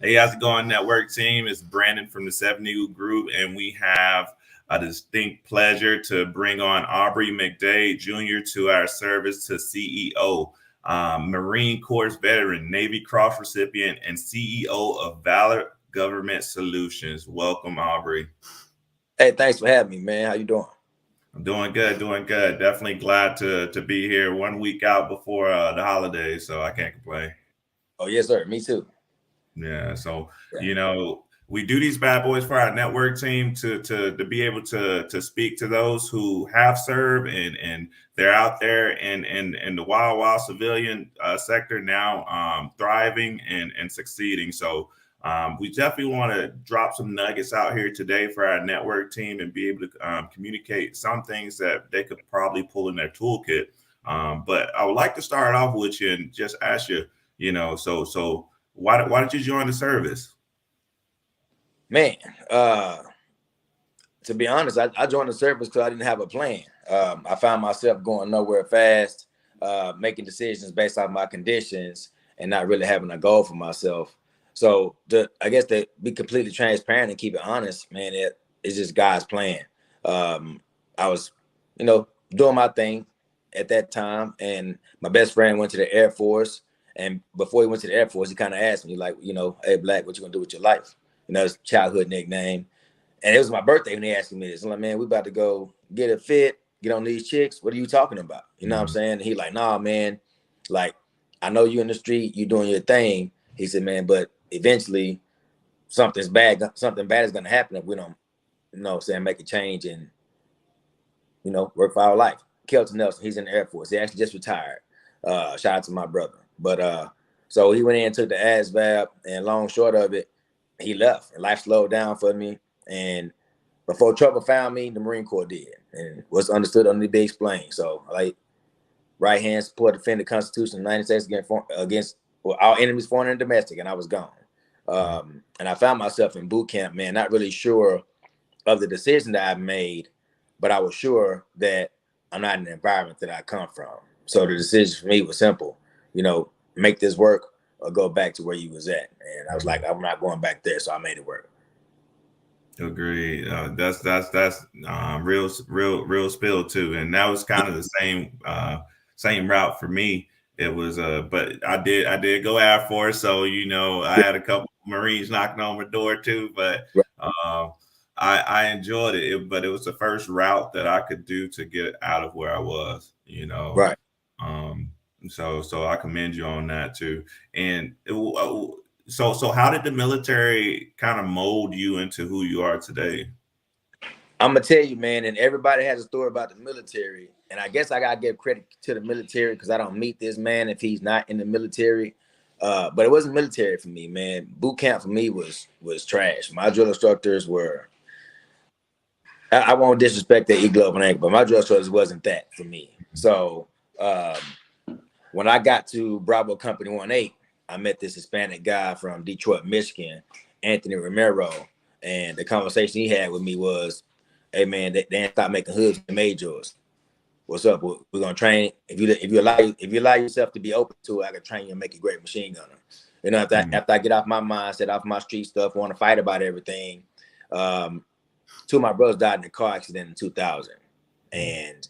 Hey, how's it going, network team? It's Brandon from the 70 Group, and we have a distinct pleasure to bring on Aubrey McDade Jr. to our service to CEO, Marine Corps veteran, Navy Cross recipient, and CEO of Valor Government Solutions. Welcome, Aubrey. Hey, thanks for having me, man. How you doing? I'm doing good, doing good. Definitely glad to be here 1 week out before the holidays, so I can't complain. Oh, yes, sir. Me too. Yeah, so Yeah. we do these bad boys for our network team to be able to speak to those who have served and they're out there in the wild civilian sector now, thriving and succeeding. So we definitely want to drop some nuggets out here today for our network team and be able to communicate some things that they could probably pull in their toolkit. But I would like to start off with you and just ask you, so why did you join the service? Man, to be honest, I joined the service because I didn't have a plan. I found myself going nowhere fast, making decisions based on my conditions and not really having a goal for myself. So I guess to be completely transparent and keep it honest, man, it's just God's plan. I was, doing my thing at that time, and my best friend went to the Air Force. And before he went to the Air Force, he kind of asked me, like, hey, Black, what you gonna do with your life? His childhood nickname. And it was my birthday when he asked me this. I'm like, man, we about to go get a fit, get on these chicks. What are you talking about? You know what I'm saying? And he like, nah, man, like, I know you in the street, you doing your thing. He said, man, but eventually something bad is gonna happen if we don't, make a change and, work for our life. Kelton Nelson, he's in the Air Force. He actually just retired. Shout out to my brother. But so he went in and took the ASVAB, and long short of it, he left and life slowed down for me. And before trouble found me, the Marine Corps did. And what's understood only be explained. So, like, right hand support, defend the Constitution of the United States against our enemies, foreign and domestic, and I was gone. And I found myself in boot camp, man, not really sure of the decision that I made, but I was sure that I'm not in the environment that I come from. So the decision for me was simple, make this work or go back to where you was at. And I was like, I'm not going back there, so I made it work. Agreed. That's real spill too, and that was kind of the same route for me. It was but I did go Air Force, so I had a couple Marines knocking on my door too. But I enjoyed it, but it was the first route that I could do to get out of where I was. Right. So I commend you on that too. And so how did the military kind of mold you into who you are today? I'm gonna tell you, man, and everybody has a story about the military, and I guess I gotta give credit to the military because I don't meet this man if he's not in the military. But it wasn't military for me, man. Boot camp for me was trash. My drill instructors were. I won't disrespect the E-Glove and ankle, but my drill instructors wasn't that for me. So when I got to Bravo Company 1-8, I met this Hispanic guy from Detroit, Michigan, Anthony Romero, and the conversation he had with me was, "Hey man, they ain't stop making hoods, they made yours. What's up? We're gonna train. If you allow yourself to be open to it, I can train you and make you a great machine gunner." After I get off my mindset, off my street stuff, want to fight about everything. Two of my brothers died in a car accident in 2000, and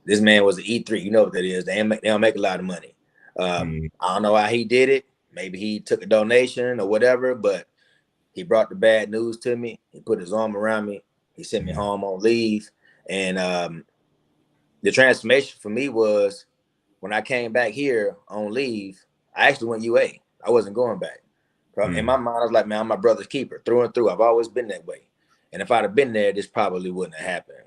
this man was an E3. You know what that is? They don't make a lot of money. I don't know how he did it. Maybe he took a donation or whatever, but he brought the bad news to me. He put his arm around me. He sent me home on leave. And the transformation for me was when I came back here on leave, I actually went UA. I wasn't going back. In my mind, I was like, man, I'm my brother's keeper through and through. I've always been that way. And if I'd have been there, this probably wouldn't have happened.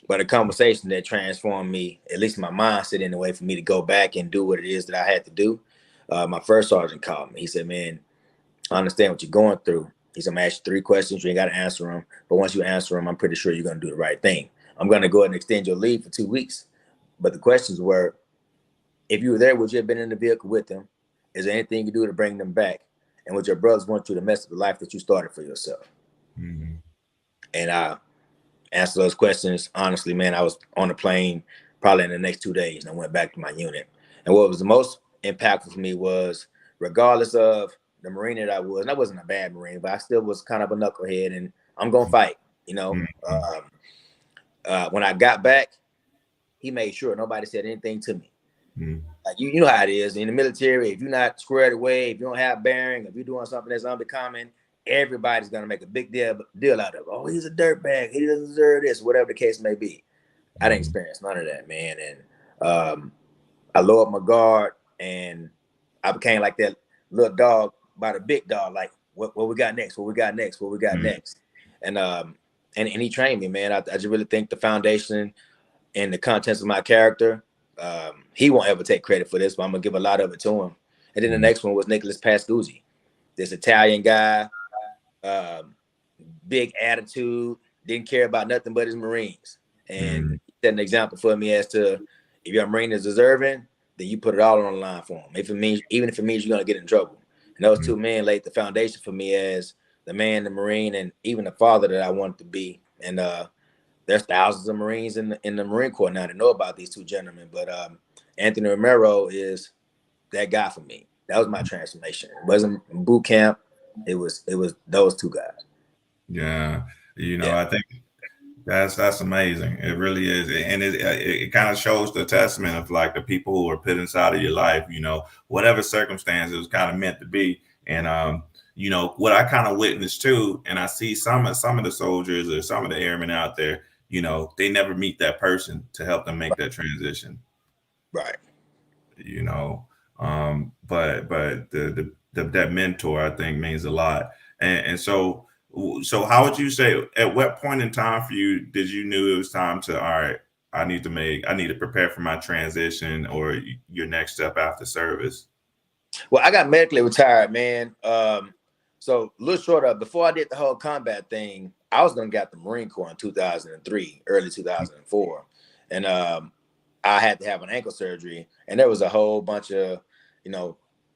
But a conversation that transformed me, at least my mindset in a way for me to go back and do what it is that I had to do. My first sergeant called me. He said, man, I understand what you're going through. He said, I'm going to ask you 3 questions. You ain't got to answer them. But once you answer them, I'm pretty sure you're going to do the right thing. I'm going to go ahead and extend your leave for 2 weeks. But the questions were, if you were there, would you have been in the vehicle with them? Is there anything you do to bring them back? And would your brothers want you to mess up the life that you started for yourself? And I answer those questions honestly, man. I was on a plane probably in the next 2 days, and I went back to my unit. And what was the most impactful for me was, regardless of the Marine that I was, and I wasn't a bad Marine, but I still was kind of a knucklehead, and I'm gonna fight. You know, when I got back, he made sure nobody said anything to me. Like you know how it is in the military. If you're not squared away, if you don't have bearing, if you're doing something that's unbecoming, everybody's gonna make a big deal out of it. Oh, he's a dirtbag. He doesn't deserve this, whatever the case may be. I didn't experience none of that, man. And I lowered my guard, and I became like that little dog by the big dog. Like, what we got next? What we got next? What we got next? And he trained me, man. I just really think the foundation and the contents of my character. He won't ever take credit for this, but I'm gonna give a lot of it to him. And then the next one was Nicholas Pascuzzi, this Italian guy, big attitude, didn't care about nothing but his Marines, and he set an example for me as to if your Marine is deserving, then you put it all on the line for him. Even if it means you're gonna get in trouble. And those two men laid the foundation for me as the man, the Marine, and even the father that I wanted to be. And there's thousands of Marines in the Marine Corps now that know about these two gentlemen, but Anthony Romero is that guy for me. That was my transformation. It wasn't boot camp. It was those two guys. Yeah, I think that's amazing. It really is, and it kind of shows the testament of like the people who are put inside of your life. Whatever circumstance it was kind of meant to be, and what I kind of witnessed too, and I see some of the soldiers or some of the airmen out there. They never meet that person to help them make that transition. Right. But that mentor, I think, means a lot. And so how would you say, at what point in time for you did you knew it was time to, all right, I need to prepare for my transition or your next step after service? Well, I got medically retired, man. So a little short of, before I did the whole combat thing, I was gonna get the Marine Corps in 2003, early 2004, and I had to have an ankle surgery, and there was a whole bunch of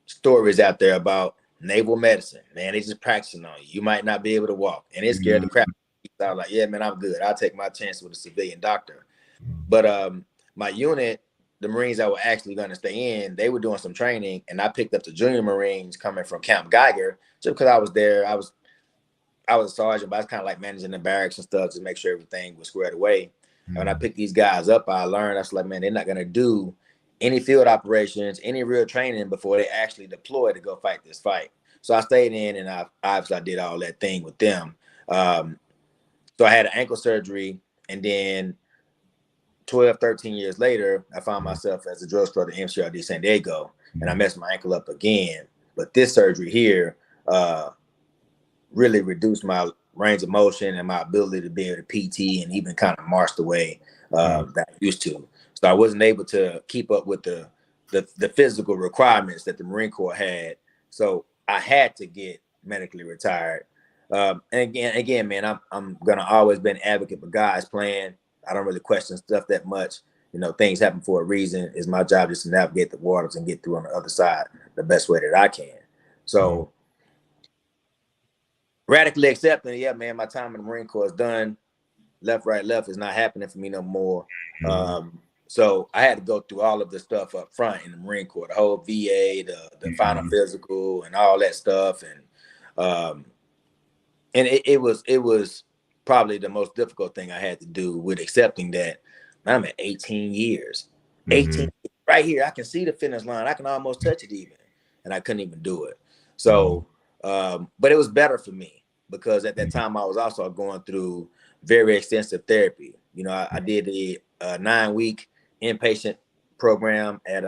stories out there about naval medicine. Man, they just practicing on you. You might not be able to walk, and it scared the crap. I was like, yeah, man, I'm good. I'll take my chance with a civilian doctor. But my unit, the Marines that were actually going to stay in, they were doing some training, and I picked up the junior Marines coming from Camp Geiger just because I was there. I was a sergeant, but I was kind of like managing the barracks and stuff to make sure everything was squared away. And when I picked these guys up, I learned, I was like, man, they're not going to do any field operations, any real training before they actually deploy to go fight this fight. So I stayed in, and I did all that thing with them. So I had an ankle surgery, and then 12, 13 years later, I found myself as a drugstore at the MCRD San Diego, and I messed my ankle up again. But this surgery here really reduced my range of motion and my ability to be able to PT and even kind of march the way that I used to. So I wasn't able to keep up with the physical requirements that the Marine Corps had. So I had to get medically retired. And again, man, I'm gonna always be an advocate for guys playing. I don't really question stuff that much. Things happen for a reason. It's my job just to navigate the waters and get through on the other side the best way that I can. So radically accepting, yeah, man, my time in the Marine Corps is done. Left, right, left is not happening for me no more. So I had to go through all of the stuff up front in the Marine Corps, the whole VA, the final physical, and all that stuff, and it was probably the most difficult thing I had to do with accepting that I'm at 18 years. 18 right here, I can see the finish line. I can almost touch it even, and I couldn't even do it. So, but it was better for me because at that time I was also going through very extensive therapy. I did a 9-week inpatient program at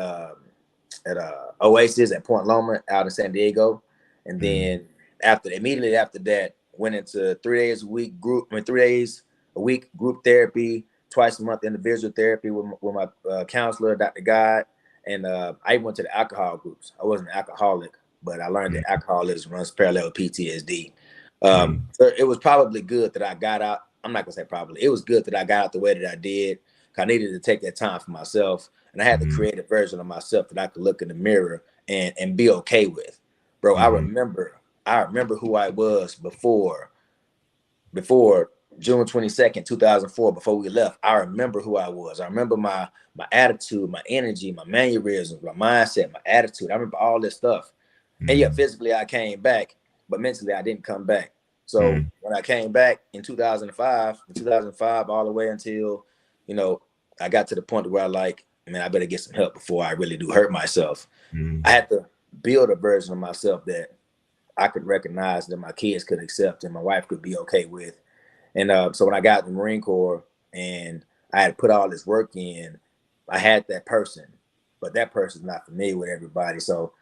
Oasis at Point Loma out in San Diego, and then immediately after that, went into 3 days a week 3 days a week group therapy, twice a month individual therapy with my counselor, Dr. God, and I went to the alcohol groups. I wasn't an alcoholic, but I learned that alcoholism runs parallel with PTSD. So it was probably good that I got out. I'm not gonna say probably. It was good that I got out the way that I did. I needed to take that time for myself, and I had to create a version of myself that I could look in the mirror and be okay with. Bro, I remember who I was before June 22nd, 2004, before we left. I remember who I was. I remember my attitude, my energy, my mannerisms, my mindset, my attitude. I remember all this stuff. And yeah, physically I came back, but mentally I didn't come back. So when I came back in 2005, all the way until, you know, I got to the point where I like, man, I better get some help before I really do hurt myself. I had to build a version of myself that I could recognize, that my kids could accept and my wife could be okay with. And so when I got in the Marine Corps and I had put all this work in, I had that person, but that person's not familiar with everybody. So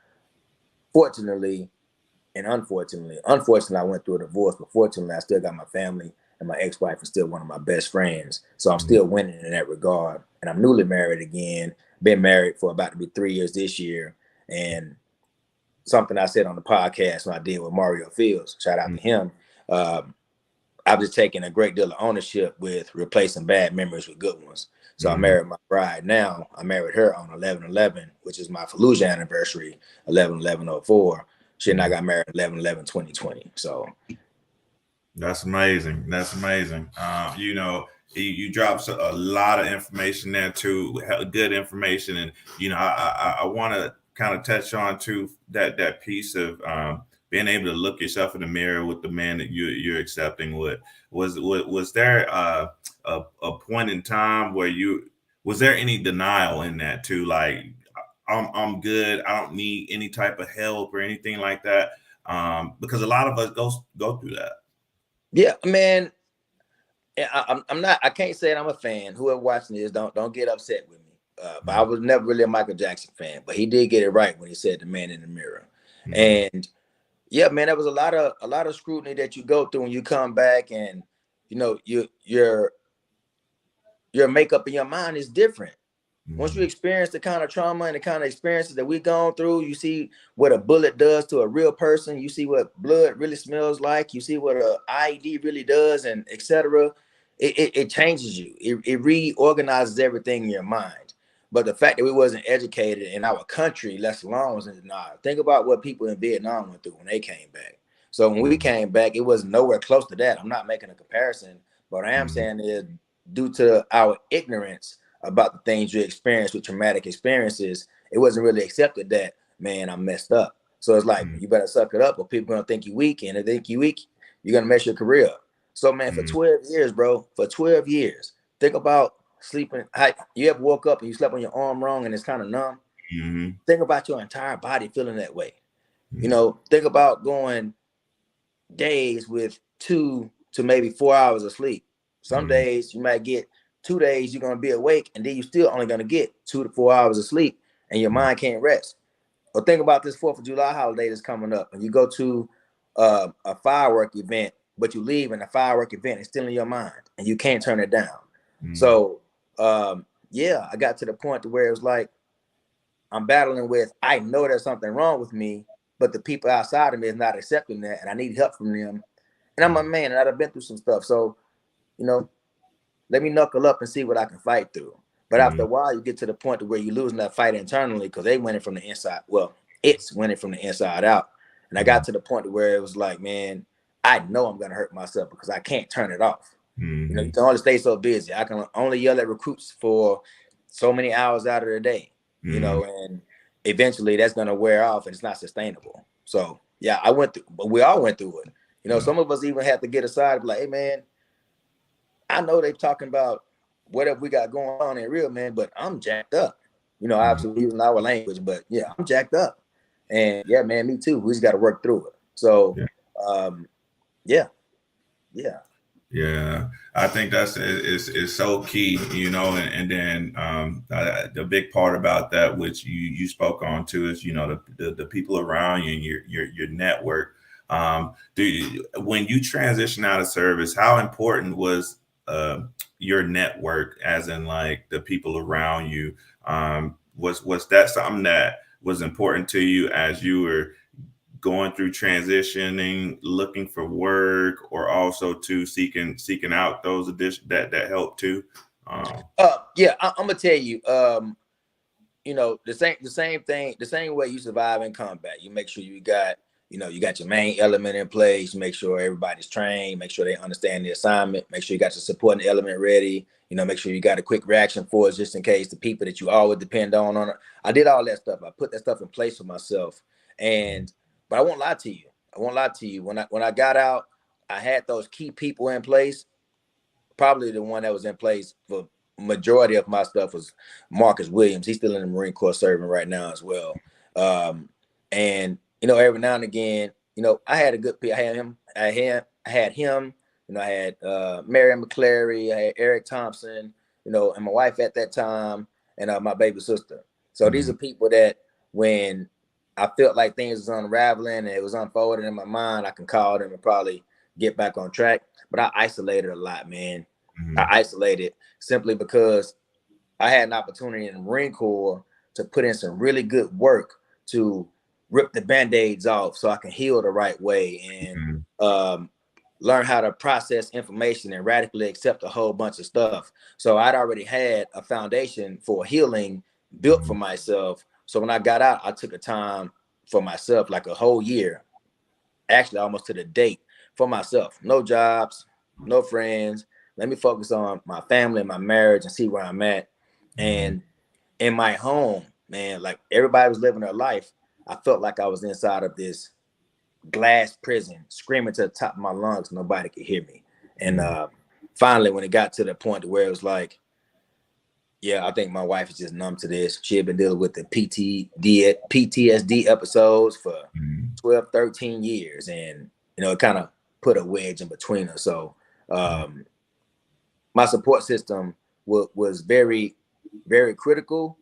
fortunately and unfortunately, I went through a divorce, but fortunately I still got my family, and my ex-wife is still one of my best friends. So I'm still winning in that regard. And I'm newly married again, been married for about to be 3 years this year. And something I said on the podcast when I did with Mario Fields, shout out to him. I've just taken a great deal of ownership with replacing bad memories with good ones. So I married my bride now. I married her on 11/11, which is my Fallujah anniversary, 11/11/04. She and I got married 11/11/2020. So that's amazing. That's amazing. You know, you dropped a lot of information there too, good information, and you know, I want to kind of touch on too that piece of being able to look yourself in the mirror with the man that you're accepting. Was there a point in time where was there any denial in that too? Like, I'm good. I don't need any type of help or anything like that. Because a lot of us go through that. Yeah, man. I'm not. I can't say I'm a fan. Whoever watching this, don't get upset with me. But I was never really a Michael Jackson fan. But he did get it right when he said "the man in the mirror." And yeah, man, there was a lot of scrutiny that you go through when you come back, and you know your makeup in your mind is different. Once you experience the kind of trauma and the kind of experiences that we've gone through, you see what a bullet does to a real person. You see what blood really smells like. You see what a IED really does, and etc. It changes you. It reorganizes everything in your mind. But the fact that we wasn't educated in our country, less alone, was in denial. Think about what people in Vietnam went through when they came back. So when we came back, it was nowhere close to that. I'm not making a comparison, but what I am saying is, due to our ignorance about the things you experience with traumatic experiences, it wasn't really accepted that, man, I'm messed up. So it's like, you better suck it up, or people are gonna think you weak, and if they think you weak, you're gonna mess your career up. So man, for 12 years, bro, for 12 years, think about sleeping. You ever woke up and you slept on your arm wrong and it's kind of numb? Think about your entire body feeling that way. You know, think about going days with 2 to maybe 4 hours of sleep. Some days you might get 2 days you're going to be awake, and then you're still only going to get 2 to 4 hours of sleep, and your mind can't rest. Or think about this 4th of July holiday that's coming up, and you go to a firework event, but you leave and the firework event is still in your mind, and you can't turn it down. So yeah, I got to the point to where it was like, I'm battling with, I know there's something wrong with me, but the people outside of me is not accepting that, and I need help from them. And I'm a man, and I've been through some stuff. So, you know, let me knuckle up and see what I can fight through. But after a while, you get to the point where you're losing that fight internally, because they winning from the inside. Well, it's winning from the inside out. And I got to the point where it was like, man, I know I'm going to hurt myself because I can't turn it off. You know, you can only stay so busy. I can only yell at recruits for so many hours out of the day, you know, and eventually that's going to wear off and it's not sustainable. So, yeah, but we all went through it. You know, some of us even have to get aside and be like, hey, man, I know they're talking about whatever we got going on in real, man, but I'm jacked up. You know, obviously using our language, but yeah, I'm jacked up. And yeah, man, me too. We just got to work through it. So, yeah. Yeah, I think that's is so key, you know, and then the big part about that, which you spoke on too, is, you know, the people around you and your network. When you transition out of service, how important was your network, as in like the people around you? Was that something that was important to you as you were going through transitioning, looking for work, or also to seeking out those that help too? Yeah, I'm gonna tell you, you know, the same thing, the same way you survive in combat. You make sure you got your main element in place. Make sure everybody's trained. Make sure they understand the assignment. Make sure you got your supporting element ready. You know, make sure you got a quick reaction force just in case the people that you always depend on it. I did all that stuff. I put that stuff in place for myself. And But I won't lie to you. I won't lie to you. When I got out, I had those key people in place. Probably the one that was in place for majority of my stuff was Marcus Williams. He's still in the Marine Corps serving right now as well. And every now and again, I had a good. I had him. I had him. I had Marion McClary. I had Eric Thompson. And my wife at that time, and my baby sister. So these are people that when I felt like things was unraveling and it was unfolding in my mind, I can call them and probably get back on track. But I isolated a lot, man. I isolated simply because I had an opportunity in the Marine Corps to put in some really good work to rip the Band-Aids off so I can heal the right way and learn how to process information and radically accept a whole bunch of stuff. So I'd already had a foundation for healing built for myself. So when I got out, I took a time for myself, like a whole year, actually almost to the date, for myself. No jobs, no friends. Let me focus on my family and my marriage and see where I'm at. And in my home, man, like everybody was living their life. I felt like I was inside of this glass prison, screaming to the top of my lungs. Nobody could hear me. And finally, when it got to the point where it was like, yeah, I think my wife is just numb to this. She had been dealing with the PTSD episodes for 12, 13 years. And, it kind of put a wedge in between us. So my support system was very, very critical.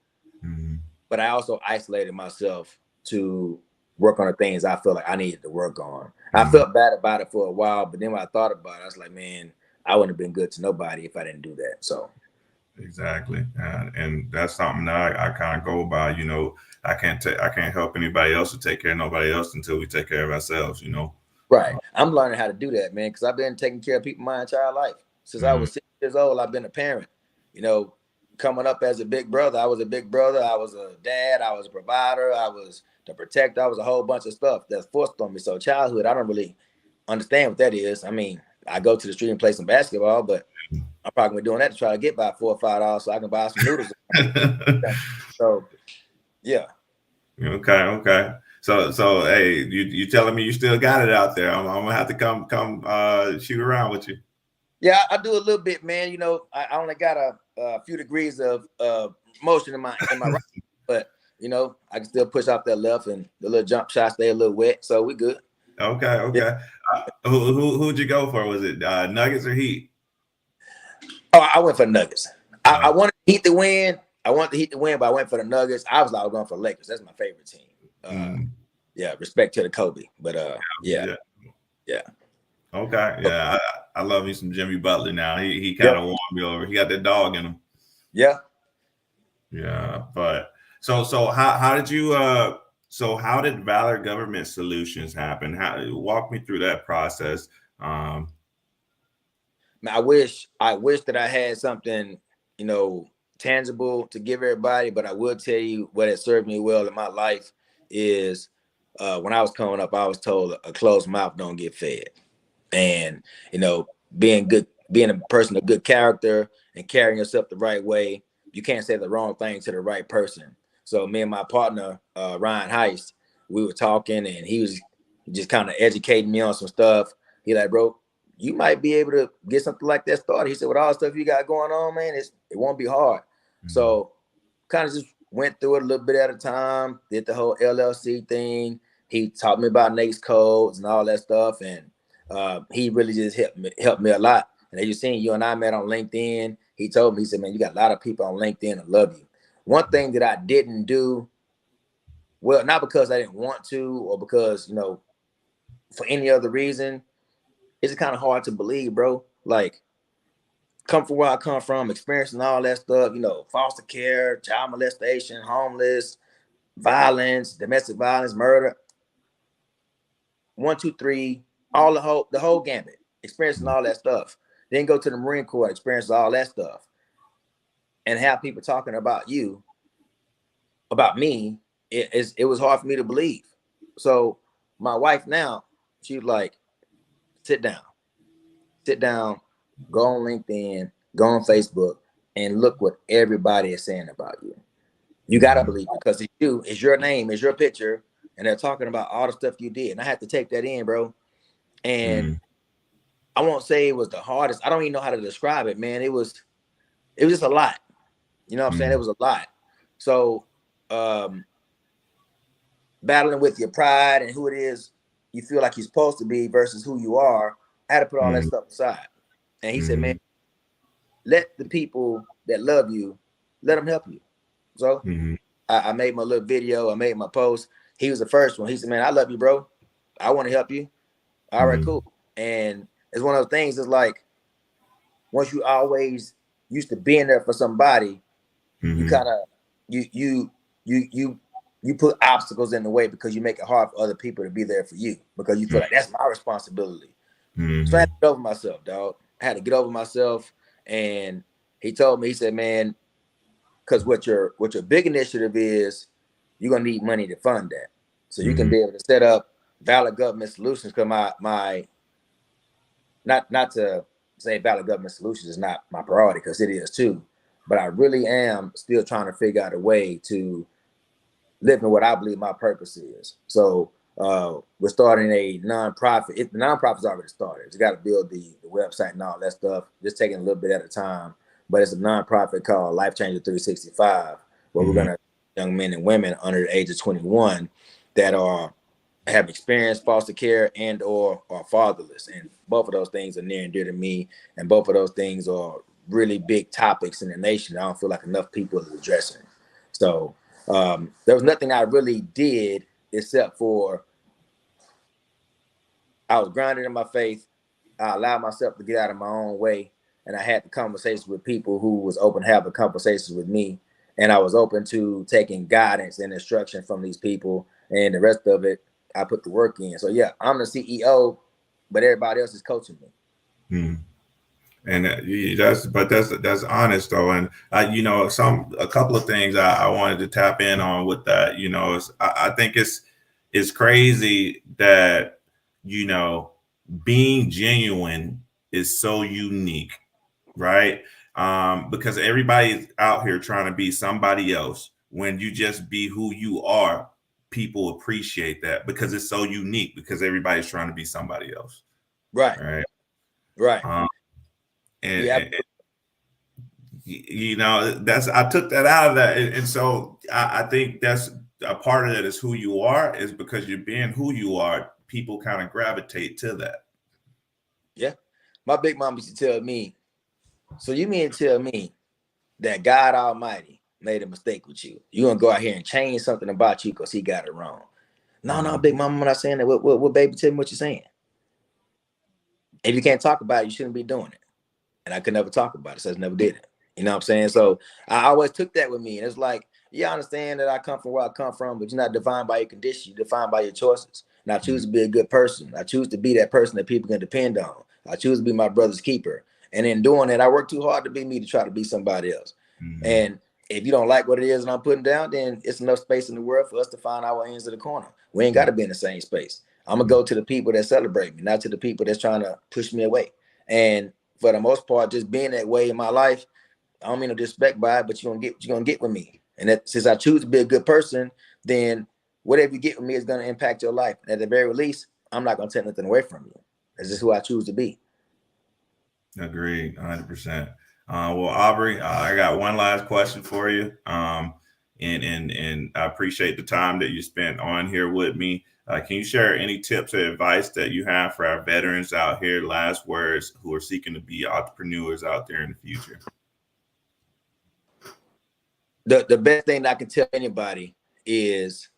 But I also isolated myself to work on the things I felt like I needed to work on. I felt bad about it for a while, but then when I thought about it, I was like, man, I wouldn't have been good to nobody if I didn't do that. So exactly, and that's something that I kind of go by. I can't help anybody else to take care of nobody else until we take care of ourselves. Right. I'm learning how to do that, man, because I've been taking care of people my entire life. Since I was 6 years old, I've been a parent. Coming up as a big brother, I was a big brother. I was a dad. I was a provider. I was the protector. I was a whole bunch of stuff that's forced on me. So childhood, I don't really understand what that is. I mean, I go to the street and play some basketball, but I'm probably doing that to try to get by $4 or $5 so I can buy some noodles. So, yeah. Okay. So hey, you telling me you still got it out there? I'm gonna have to come shoot around with you. Yeah, I do a little bit, man. I only got a few degrees of motion in my right, but I can still push off that left, and the little jump shot stay a little wet, so we good. Okay. Yeah. Who'd you go for? Was it Nuggets or Heat? Oh, I went for Nuggets. I wanted Heat to win. I wanted the Heat to win, but I went for the Nuggets. I was going for Lakers. That's my favorite team. Yeah, respect to the Kobe, but yeah. Okay, yeah, I love me some Jimmy Butler now. He kind of won me over. He got that dog in him. Yeah. But so how did you how did Valor Government Solutions happen? Walk me through that process. I wish that I had something tangible to give everybody, but I will tell you what has served me well in my life is when I was coming up, I was told a closed mouth don't get fed. And being a person of good character and carrying yourself the right way, you can't say the wrong thing to the right person. So me and my partner Ryan Heist, we were talking, and he was just kind of educating me on some stuff. He like, bro, you might be able to get something like that started. He said, with all the stuff you got going on, man, it won't be hard. So kind of just went through it a little bit at a time, did the whole LLC thing. He taught me about NAICS codes and all that stuff, and he really just helped me a lot. And as you seen, you and I met on LinkedIn. He told me, he said, man, you got a lot of people on LinkedIn that love you. One thing that I didn't do, well, not because I didn't want to or because, for any other reason, it's kind of hard to believe, bro. Like, come from where I come from, experiencing all that stuff, foster care, child molestation, homeless, violence, domestic violence, murder. 1, 2, 3, all the whole gambit, experiencing all that stuff. Then go to the Marine Corps, experience all that stuff, and have people talking about you, about me. It was hard for me to believe. So my wife now, she's like, sit down, go on LinkedIn, go on Facebook, and look what everybody is saying about you. You gotta believe it, because it's you, it's your name, it's your picture. and they're talking about all the stuff you did. And I had to take that in, bro. And Mm, I won't say it was the hardest. I don't even know how to describe it, man. It was just a lot. You know what I'm saying? It mm, was a lot. So battling with your pride and who it is you feel like you're supposed to be versus who you are, I had to put all that mm, stuff aside. And he said, man, mm, let the people that love you, let them help you. So mm, I made my little video. I made my post. He was the first one. He said, man, I love you, bro. I want to help you. All right, mm, cool. And it's one of those things. It's like once you always used to being there for somebody, you mm, kind of you you put obstacles in the way because you make it hard for other people to be there for you because you feel like that's my responsibility. So I had mm, to get over myself, dog. I had to get over myself. And he told me, he said, man, because what your big initiative is, you're gonna need money to fund that. So you can mm, be able to set up valid government solutions. Because my not to say valid government solutions is not my priority, because it is too. But I really am still trying to figure out a way to live in what I believe my purpose is. So we're starting a nonprofit. The nonprofit's already started. You got to build the website and all that stuff. Just taking a little bit at a time. But it's a nonprofit called Life Changer 365, where we're mm, gonna young men and women under the age of 21 that have experienced foster care and or are fatherless. And both of those things are near and dear to me. And both of those things are really big topics in the nation. I don't feel like enough people are addressing. So there was nothing I really did except for I was grounded in my faith. I allowed myself to get out of my own way, and I had the conversations with people who was open to having conversations with me, and I was open to taking guidance and instruction from these people, and the rest of it I put the work in. So yeah, I'm the CEO, but everybody else is coaching me. mm. And that's honest though, and a couple of things I wanted to tap in on with that. I think it's crazy that being genuine is so unique, right? Because everybody's out here trying to be somebody else. When you just be who you are, people appreciate that because it's so unique. Because everybody's trying to be somebody else, Right, right? right. Um, and, Yeah, and that's I took that out of that, and so I think that's a part of that is who you are is because you're being who you are. People kind of gravitate to that. yeah. My big mom used to tell me, so you mean to tell me that God Almighty made a mistake with you? You gonna go out here and change something about you because he got it wrong? No, no, Mm, big mama, I'm not saying that. What baby, tell me what you're saying. If you can't talk about it, you shouldn't be doing it. And I could never talk about it, so I never did it. You know what I'm saying? So I always took that with me. And it's like, yeah, I understand that I come from where I come from, but you're not defined by your condition. You're defined by your choices. And I choose mm, to be a good person. I choose to be that person that people can depend on. I choose to be my brother's keeper. And in doing that, I work too hard to be me to try to be somebody else. mm, And if you don't like what it is and I'm putting down, then it's enough space in the world for us to find our ends of the corner. We ain't got to be in the same space. I'm gonna mm, go to the people that celebrate me, not to the people that's trying to push me away. And for the most part, just being that way in my life, I don't mean no disrespect by it, but you're gonna get with me. And that since I choose to be a good person, then whatever you get with me is gonna impact your life. And at the very least, I'm not gonna take nothing away from you. That's just who I choose to be. Agreed, 100%. Well, Aubrey, I got one last question for you. And I appreciate the time that you spent on here with me. Can you share any tips or advice that you have for our veterans out here? Last words who are seeking to be entrepreneurs out there in the future. The best thing that I can tell anybody is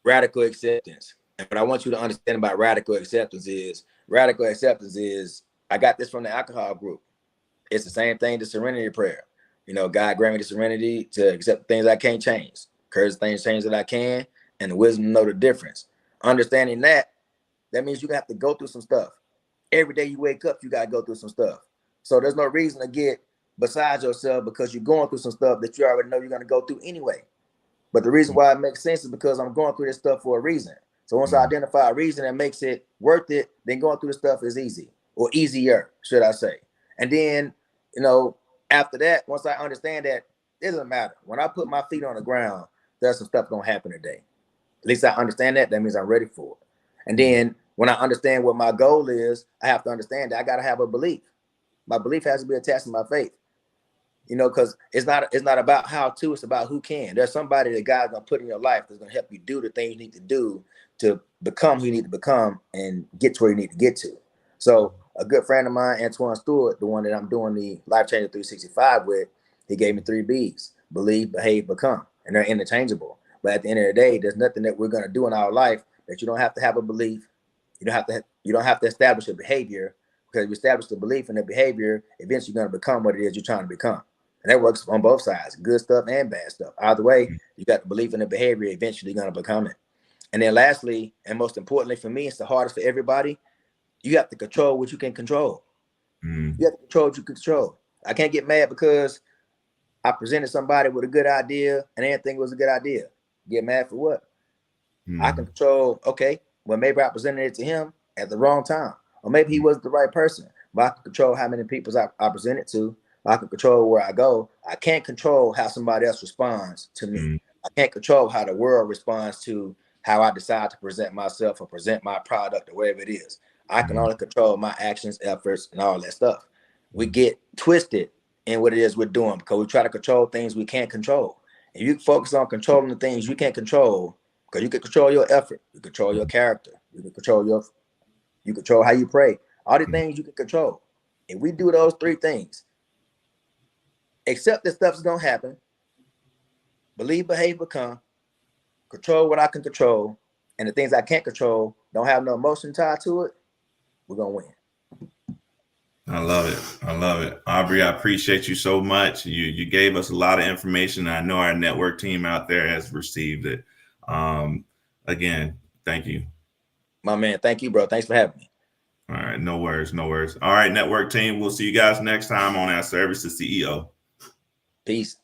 radical acceptance. And what I want you to understand about radical acceptance is I got this from the alcohol group. It's the same thing to serenity prayer. You know, God grant me the serenity to accept things I can't change, courage things change that I can, and the wisdom to know the difference. Understanding that means you're gonna have to go through some stuff. Every day you wake up, you gotta go through some stuff. So there's no reason to get beside yourself because you're going through some stuff that you already know you're gonna go through anyway. But the reason why it makes sense is because I'm going through this stuff for a reason. So once I Mm, identify a reason that makes it worth it, then going through the stuff is easy or easier, should I say. And then, you know, after that, once I understand that, it doesn't matter. When I put my feet on the ground, there's some stuff gonna happen today. At least I understand that. That means I'm ready for it. And then when I understand what my goal is, I have to understand that I got to have a belief. My belief has to be attached to my faith. You know, because it's not about how to, it's about who can. There's somebody that God's gonna put in your life that's gonna help you do the things you need to do to become who you need to become and get to where you need to get to. So a good friend of mine, Antoine Stewart, the one that I'm doing the Life Changer 365 with, he gave me 3 B's: believe, behave, become. And they're interchangeable. But at the end of the day, there's nothing that we're gonna do in our life that you don't have to have a belief. You don't have to establish a behavior, because if you establish the belief and the behavior, eventually you're gonna become what it is you're trying to become. And that works on both sides, good stuff and bad stuff. Either way, you got the belief in the behavior, eventually you're going to become it. And then lastly, and most importantly for me, it's the hardest for everybody, you have to control what you can control. You have to control what you can control. I can't get mad because I presented somebody with a good idea and they didn't think it was a good idea. Get mad for what? I can control, okay, well, maybe I presented it to him at the wrong time. Or maybe he wasn't the right person. But I can control how many people I present it to. I can control where I go. I can't control how somebody else responds to me. I can't control how the world responds to how I decide to present myself or present my product or whatever it is. I can only control my actions, efforts, and all that stuff. We get twisted in what it is we're doing because we try to control things we can't control. If you focus on controlling the things you can't control, because you can control your effort, you control your character, you control how you pray, all the things you can control. If we do those 3 things, accept that stuff's gonna happen, believe, behave, become, control what I can control, and the things I can't control don't have no emotion tied to it, we're gonna win. I love it. I love it. Aubrey, I appreciate you so much. You gave us a lot of information. I know our network team out there has received it. Again, thank you. My man, thank you, bro. Thanks for having me. All right, no worries, no worries. All right, network team, we'll see you guys next time on Our Service to CEO. Peace.